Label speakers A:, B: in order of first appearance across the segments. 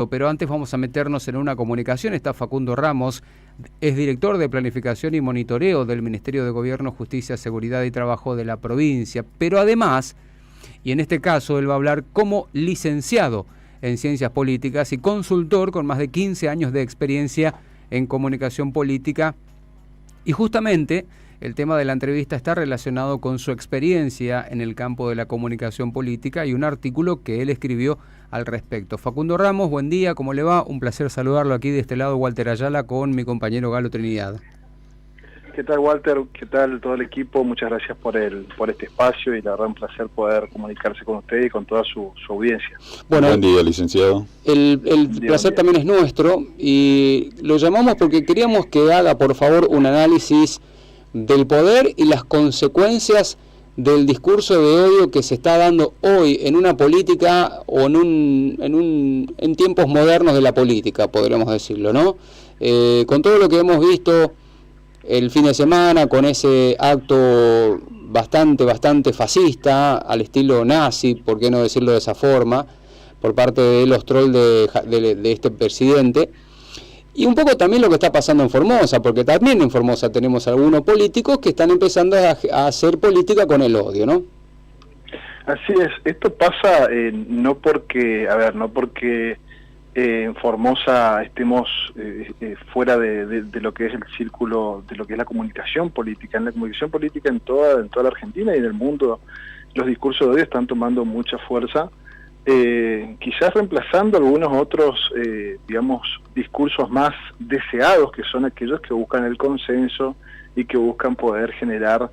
A: Pero antes vamos a meternos en una comunicación. Está Facundo Ramos, es director de Planificación y Monitoreo del Ministerio de Gobierno, Justicia, Seguridad y Trabajo de la provincia. Pero además, y en este caso él va a hablar como licenciado en Ciencias Políticas y consultor con más de 15 años de experiencia en comunicación política. Y justamente el tema de la entrevista está relacionado con su experiencia en el campo de la comunicación política y un artículo que él escribió al respecto. Facundo Ramos, buen día, ¿cómo le va? Un placer saludarlo aquí de este lado, Walter Ayala, con mi compañero Galo Trinidad.
B: ¿Qué tal, Walter? ¿Qué tal todo el equipo? Muchas gracias por este espacio y la verdad un placer poder comunicarse con usted y con toda su audiencia.
C: Bueno, buen día, licenciado.
A: El placer también es nuestro y lo llamamos porque queríamos que haga, por favor, un análisis del poder y las consecuencias del discurso de odio que se está dando hoy en una política o en tiempos modernos de la política, podríamos decirlo, ¿no? Con todo lo que hemos visto el fin de semana, con ese acto bastante fascista, al estilo nazi, por qué no decirlo de esa forma, por parte de los trolls de este presidente. Y un poco también lo que está pasando en Formosa, porque también en Formosa tenemos algunos políticos que están empezando a hacer política con el odio, ¿no?
B: Así es, esto pasa no porque en Formosa estemos fuera de lo que es el círculo, de lo que es la comunicación política. En la comunicación política en toda la Argentina y en el mundo, los discursos de odio están tomando mucha fuerza. Quizás reemplazando algunos otros, discursos más deseados, que son aquellos que buscan el consenso y que buscan poder generar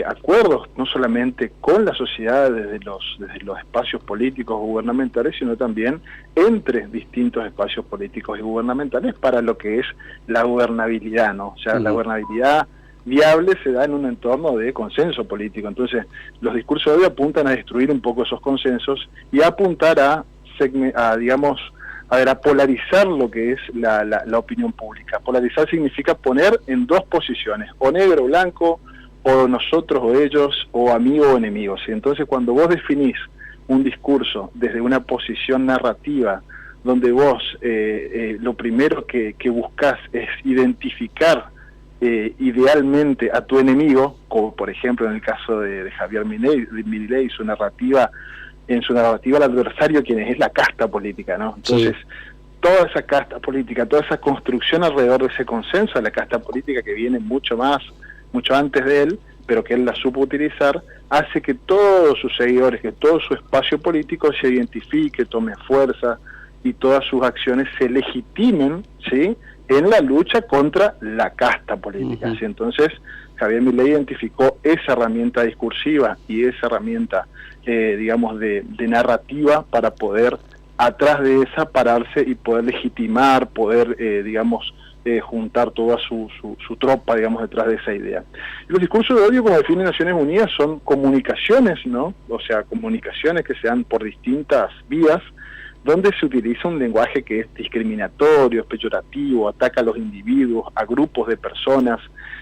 B: acuerdos, no solamente con la sociedad desde los espacios políticos o gubernamentales, sino también entre distintos espacios políticos y gubernamentales para lo que es la gobernabilidad, ¿no? O sea, la gobernabilidad viable se da en un entorno de consenso político. Entonces, los discursos de odio apuntan a destruir un poco esos consensos y a apuntar a polarizar lo que es la opinión pública. Polarizar significa poner en dos posiciones, o negro o blanco, o nosotros o ellos, o amigo o enemigo. ¿Sí? Entonces, cuando vos definís un discurso desde una posición narrativa, donde vos lo primero que buscás es identificar idealmente a tu enemigo, como por ejemplo en el caso de Javier Milei, su narrativa al adversario, quien es la casta política, ¿no? Entonces, toda esa casta política, toda esa construcción alrededor de ese consenso, la casta política que viene mucho antes de él, pero que él la supo utilizar, hace que todos sus seguidores, que todo su espacio político se identifique, tome fuerza y todas sus acciones se legitimen, ¿sí?, en la lucha contra la casta política. ¿Sí? Entonces, Javier Milei identificó esa herramienta discursiva y esa herramienta, de narrativa para poder, atrás de esa, pararse y poder legitimar, poder, juntar toda su tropa, detrás de esa idea. Y los discursos de odio, como define Naciones Unidas, son comunicaciones, ¿no? O sea, comunicaciones que se dan por distintas vías, donde se utiliza un lenguaje que es discriminatorio, es peyorativo, ataca a los individuos, a grupos de personas,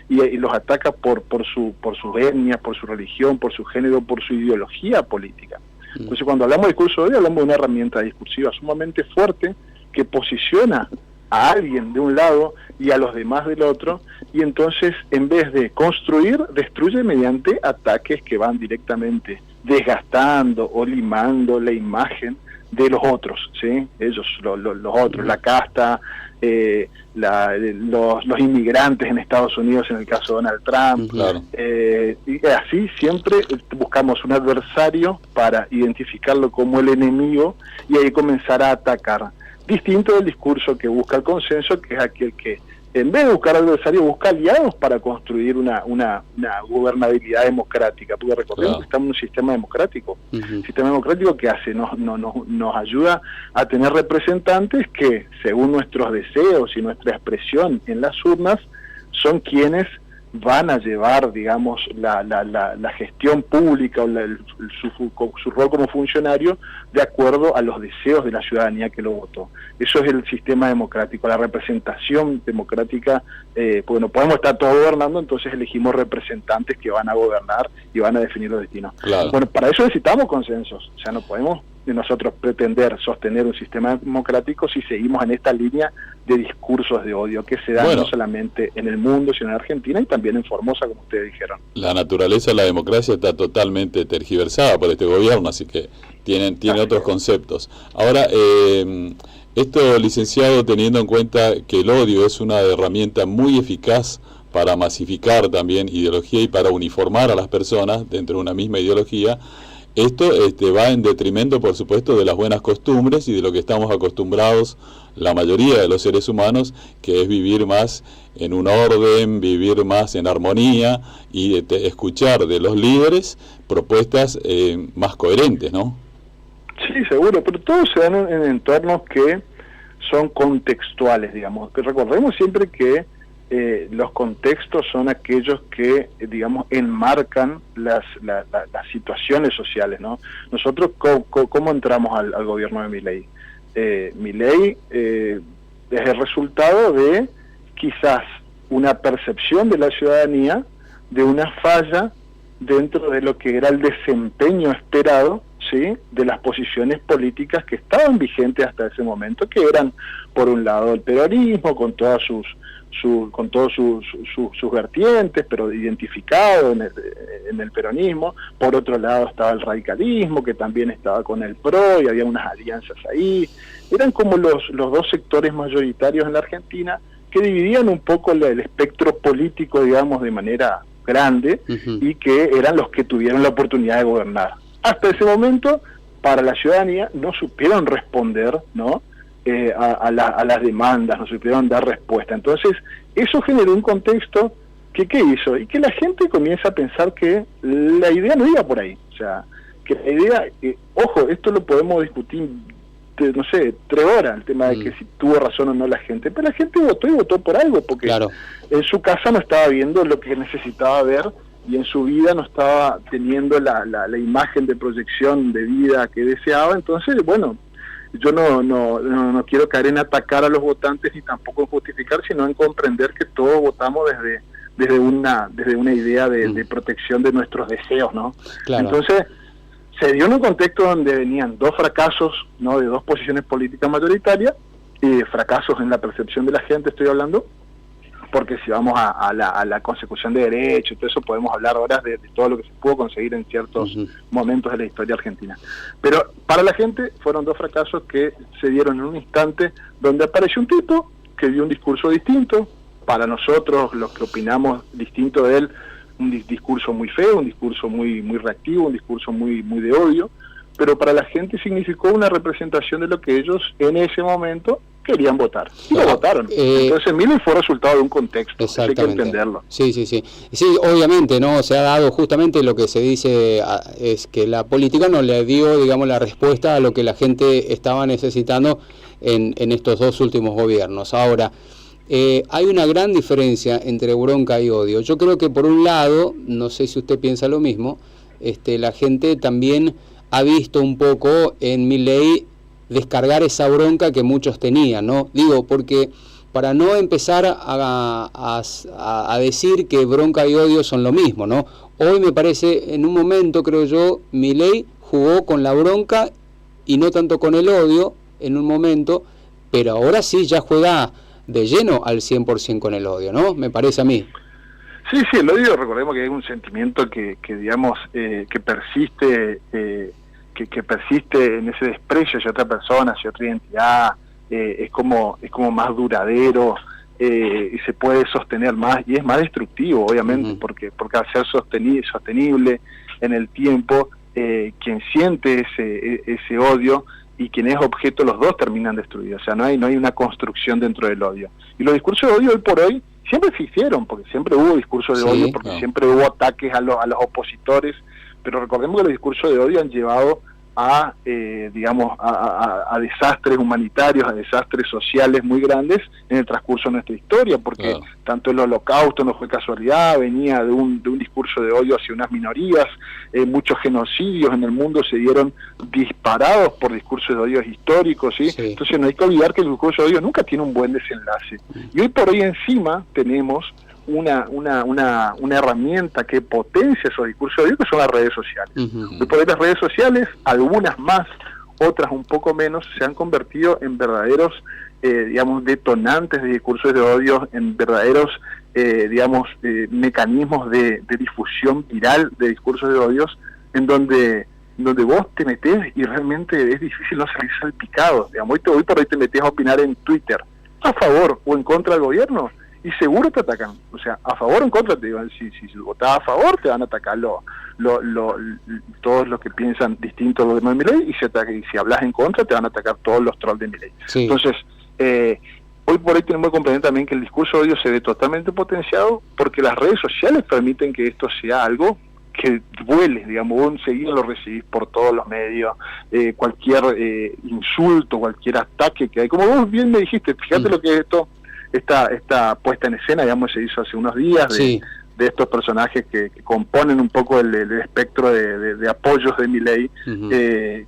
B: y los ataca por su etnia, por su religión, por su género, por su ideología política. Entonces, cuando hablamos de discurso de odio, hablamos de una herramienta discursiva sumamente fuerte que posiciona a alguien de un lado y a los demás del otro, y entonces, en vez de construir, destruye mediante ataques que van directamente desgastando o limando la imagen de los otros, ¿sí? Ellos, los otros, la casta, los inmigrantes en Estados Unidos, en el caso de Donald Trump.
C: Claro.
B: Y así siempre buscamos un adversario para identificarlo como el enemigo y ahí comenzar a atacar. Distinto del discurso que busca el consenso, que es aquel que, en vez de buscar adversarios, busca aliados para construir una gobernabilidad democrática, porque recordemos que estamos en un sistema democrático, sistema democrático que nos ayuda a tener representantes que, según nuestros deseos y nuestra expresión en las urnas, son quienes van a llevar, la gestión pública o su rol como funcionario de acuerdo a los deseos de la ciudadanía que lo votó. Eso es el sistema democrático, la representación democrática, porque no podemos estar todos gobernando, entonces elegimos representantes que van a gobernar y van a definir los destinos.
C: Claro.
B: Bueno, para eso necesitamos consensos, o sea, no podemos de nosotros pretender sostener un sistema democrático si seguimos en esta línea de discursos de odio que se dan no solamente en el mundo, sino en Argentina y también en Formosa, como ustedes dijeron.
C: La naturaleza de la democracia está totalmente tergiversada por este gobierno, así que tiene otros conceptos. Ahora, esto, licenciado, teniendo en cuenta que el odio es una herramienta muy eficaz para masificar también ideología y para uniformar a las personas dentro de una misma ideología, esto va en detrimento, por supuesto, de las buenas costumbres y de lo que estamos acostumbrados la mayoría de los seres humanos, que es vivir más en un orden, vivir más en armonía y escuchar de los líderes propuestas más coherentes, ¿no?
B: Sí, seguro, pero todo se dan en entornos que son contextuales, digamos. Pero recordemos siempre que los contextos son aquellos que, digamos, enmarcan las situaciones sociales, ¿no? Nosotros, ¿cómo entramos al gobierno de Milei? Milei es el resultado de quizás una percepción de la ciudadanía de una falla dentro de lo que era el desempeño esperado, ¿sí?, de las posiciones políticas que estaban vigentes hasta ese momento, que eran, por un lado, el peronismo, con todas sus vertientes, pero identificado en el peronismo. Por otro lado estaba el radicalismo, que también estaba con el PRO, y había unas alianzas ahí. Eran como los dos sectores mayoritarios en la Argentina que dividían un poco el espectro político, digamos, de manera grande, y que eran los que tuvieron la oportunidad de gobernar. Hasta ese momento, para la ciudadanía, no supieron responder, ¿no?, a las demandas, no supieron dar respuesta. Entonces, eso generó un contexto que, ¿qué hizo? Y que la gente comienza a pensar que la idea no iba por ahí. O sea, que la idea, ojo, esto lo podemos discutir, no sé, 3 horas, el tema de que si tuvo razón o no la gente, pero la gente votó y votó por algo, porque en su casa no estaba viendo lo que necesitaba ver, y en su vida no estaba teniendo la imagen de proyección de vida que deseaba. Entonces, bueno, yo no quiero caer en atacar a los votantes ni tampoco en justificar, sino en comprender que todos votamos desde una idea de protección de nuestros deseos, ¿no? Claro. Entonces, se dio en un contexto donde venían 2 fracasos, ¿no?, de 2 posiciones políticas mayoritarias, fracasos en la percepción de la gente, estoy hablando, porque si vamos a la consecución de derechos, todo eso, podemos hablar ahora de todo lo que se pudo conseguir en ciertos momentos de la historia argentina. Pero para la gente fueron 2 fracasos que se dieron en un instante donde apareció un tipo que dio un discurso distinto. Para nosotros, los que opinamos distinto de él, un discurso muy feo, un discurso muy reactivo, un discurso muy de odio, pero para la gente significó una representación de lo que ellos en ese momento querían votar, y lo votaron. Entonces, Milei fue resultado de un contexto, hay que entenderlo.
A: Sí, obviamente, ¿no? Se ha dado justamente lo que se dice, es que la política no le dio, digamos, la respuesta a lo que la gente estaba necesitando en estos 2 últimos gobiernos. Ahora, hay una gran diferencia entre bronca y odio. Yo creo que por un lado, no sé si usted piensa lo mismo, la gente también ha visto un poco en Milei descargar esa bronca que muchos tenían, ¿no? Digo, porque para no empezar a decir que bronca y odio son lo mismo, ¿no? Hoy me parece, en un momento, creo yo, Milei jugó con la bronca y no tanto con el odio en un momento, pero ahora sí ya juega de lleno al 100% con el odio, ¿no? Me parece a mí.
B: Sí, el odio, recordemos que es un sentimiento que digamos, que persiste, que persiste en ese desprecio hacia otra persona, hacia otra identidad, es como más duradero, y se puede sostener más, y es más destructivo, obviamente, porque al ser sostenible en el tiempo, quien siente ese odio y quien es objeto, los dos terminan destruidos. O sea, no hay una construcción dentro del odio. Y los discursos de odio hoy por hoy siempre se hicieron, porque siempre hubo discursos de odio, porque siempre hubo ataques a los opositores, pero recordemos que los discursos de odio han llevado a desastres humanitarios, a desastres sociales muy grandes en el transcurso de nuestra historia, porque tanto el Holocausto no fue casualidad, venía de un discurso de odio hacia unas minorías, muchos genocidios en el mundo se dieron disparados por discursos de odio históricos, ¿sí? Entonces no hay que olvidar que el discurso de odio nunca tiene un buen desenlace, y hoy por hoy encima tenemos una herramienta que potencia esos discursos de odio, que son las redes sociales. Hoy por hoy las redes sociales, algunas más, otras un poco menos, se han convertido en verdaderos, digamos, detonantes de discursos de odio, en verdaderos, digamos, mecanismos de difusión viral de discursos de odios, en donde vos te metés y realmente es difícil no salir salpicado. Digamos, hoy por hoy te metés a opinar en Twitter, a favor o en contra del gobierno, y seguro te atacan. O sea, a favor o en contra, te digan, si votás a favor, te van a atacar todos los que piensan distinto a los demás de Milei, y si hablas en contra, te van a atacar todos los trolls de Milei. Sí. Entonces, hoy por hoy tenemos que comprender también que el discurso de odio se ve totalmente potenciado porque las redes sociales permiten que esto sea algo que duele, digamos, vos enseguida lo recibís por todos los medios, cualquier insulto, cualquier ataque que hay. Como vos bien me dijiste, fíjate lo que es esto, esta puesta en escena, digamos, se hizo hace unos días de estos personajes que componen un poco el espectro de apoyos de Milei,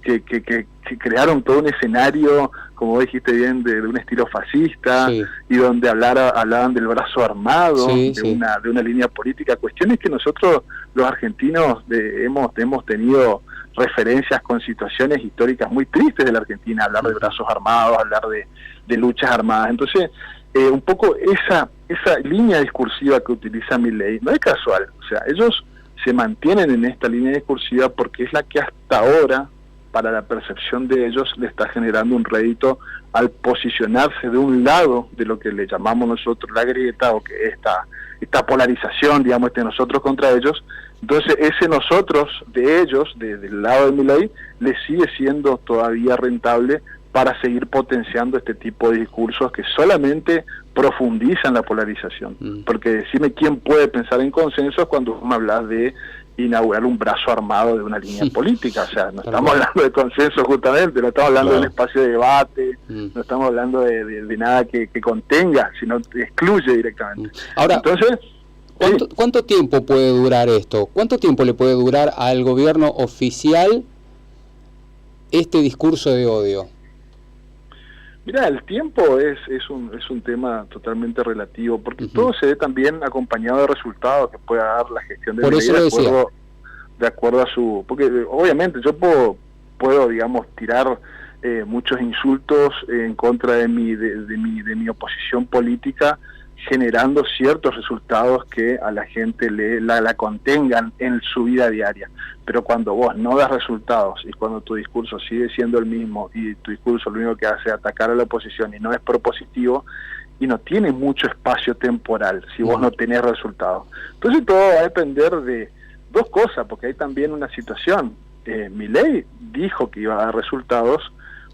B: que crearon todo un escenario, como dijiste bien, de un estilo fascista, y donde hablaban del brazo armado, de una línea política, cuestiones que nosotros los argentinos hemos tenido referencias con situaciones históricas muy tristes de la Argentina, hablar de brazos armados, hablar de luchas armadas. Entonces, un poco esa línea discursiva que utiliza Milei no es casual. O sea, ellos se mantienen en esta línea discursiva porque es la que hasta ahora, para la percepción de ellos, le está generando un rédito al posicionarse de un lado de lo que le llamamos nosotros la grieta, o que esta polarización, digamos, de nosotros contra ellos. Entonces ese nosotros de ellos, del lado de Milei, le sigue siendo todavía rentable para seguir potenciando este tipo de discursos que solamente profundizan la polarización. Porque decime quién puede pensar en consenso cuando vos me hablas de inaugurar un brazo armado de una línea política. O sea, no estamos hablando de consenso justamente, no estamos hablando de un espacio de debate, no estamos hablando de nada que contenga, sino que excluye directamente.
A: Ahora,
B: entonces,
A: ¿cuánto tiempo puede durar esto? ¿Cuánto tiempo le puede durar al gobierno oficial este discurso de odio?
B: Mira, el tiempo es un tema totalmente relativo, porque todo se ve también acompañado de resultados que pueda dar la gestión de Milei de acuerdo a su... Porque obviamente yo puedo digamos, tirar muchos insultos en contra de mi oposición política, generando ciertos resultados que a la gente la contengan en su vida diaria. Pero cuando vos no das resultados y cuando tu discurso sigue siendo el mismo y tu discurso lo único que hace es atacar a la oposición y no es propositivo y no tiene mucho espacio temporal si vos no tenés resultados. Entonces todo va a depender de dos cosas, porque hay también una situación. Milei dijo que iba a dar resultados,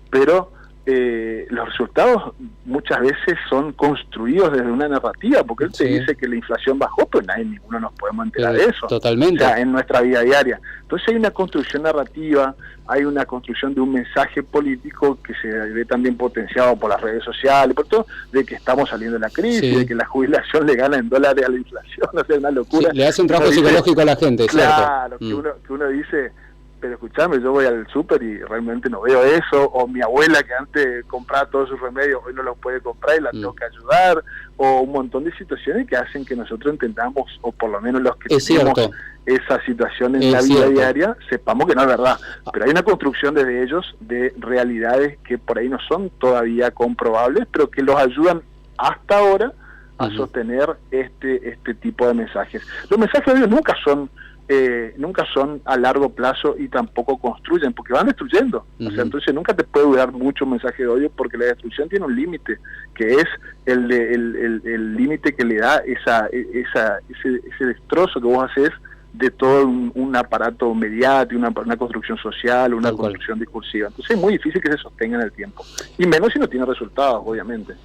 B: pero los resultados muchas veces son construidos desde una narrativa, porque él te dice que la inflación bajó, pero ninguno nos podemos enterar de eso.
A: Totalmente.
B: O sea, en nuestra vida diaria. Entonces hay una construcción narrativa, hay una construcción de un mensaje político que se ve también potenciado por las redes sociales, por todo, de que estamos saliendo de la crisis, de que la jubilación le gana en dólares a la inflación, o sea, una locura.
A: Le hace un trabajo psicológico a la gente,
B: claro, ¿cierto? Que uno dice... Pero escuchame, yo voy al súper y realmente no veo eso, o mi abuela que antes compraba todos sus remedios, hoy no los puede comprar y la tengo que ayudar, o un montón de situaciones que hacen que nosotros entendamos, o por lo menos los que tenemos esa situación en la vida diaria, sepamos que no es verdad. Pero hay una construcción desde ellos de realidades que por ahí no son todavía comprobables, pero que los ayudan hasta ahora a sostener este tipo de mensajes. Los mensajes de ellos nunca son a largo plazo y tampoco construyen, porque van destruyendo. O sea, entonces nunca te puede durar mucho un mensaje de odio, porque la destrucción tiene un límite, que es el límite que le da ese destrozo que vos haces de todo un aparato mediático, una construcción social, una construcción discursiva. Entonces es muy difícil que se sostenga en el tiempo, y menos si no tiene resultados, obviamente.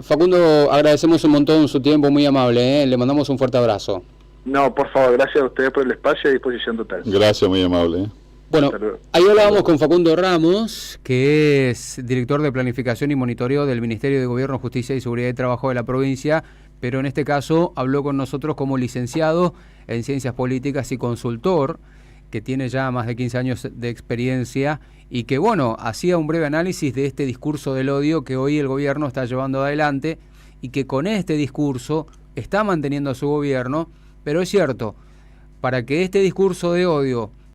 A: Facundo, agradecemos un montón su tiempo, muy amable, le mandamos un fuerte abrazo.
B: No, por favor, gracias a ustedes por el espacio y a disposición total.
C: Gracias, muy amable.
A: Bueno, ahí hablábamos con Facundo Ramos, que es director de Planificación y Monitoreo del Ministerio de Gobierno, Justicia y Seguridad y Trabajo de la provincia, pero en este caso habló con nosotros como licenciado en Ciencias Políticas y consultor, que tiene ya más de 15 años de experiencia y que, bueno, hacía un breve análisis de este discurso del odio que hoy el gobierno está llevando adelante y que con este discurso está manteniendo a su gobierno. Pero es cierto, para que este discurso de odio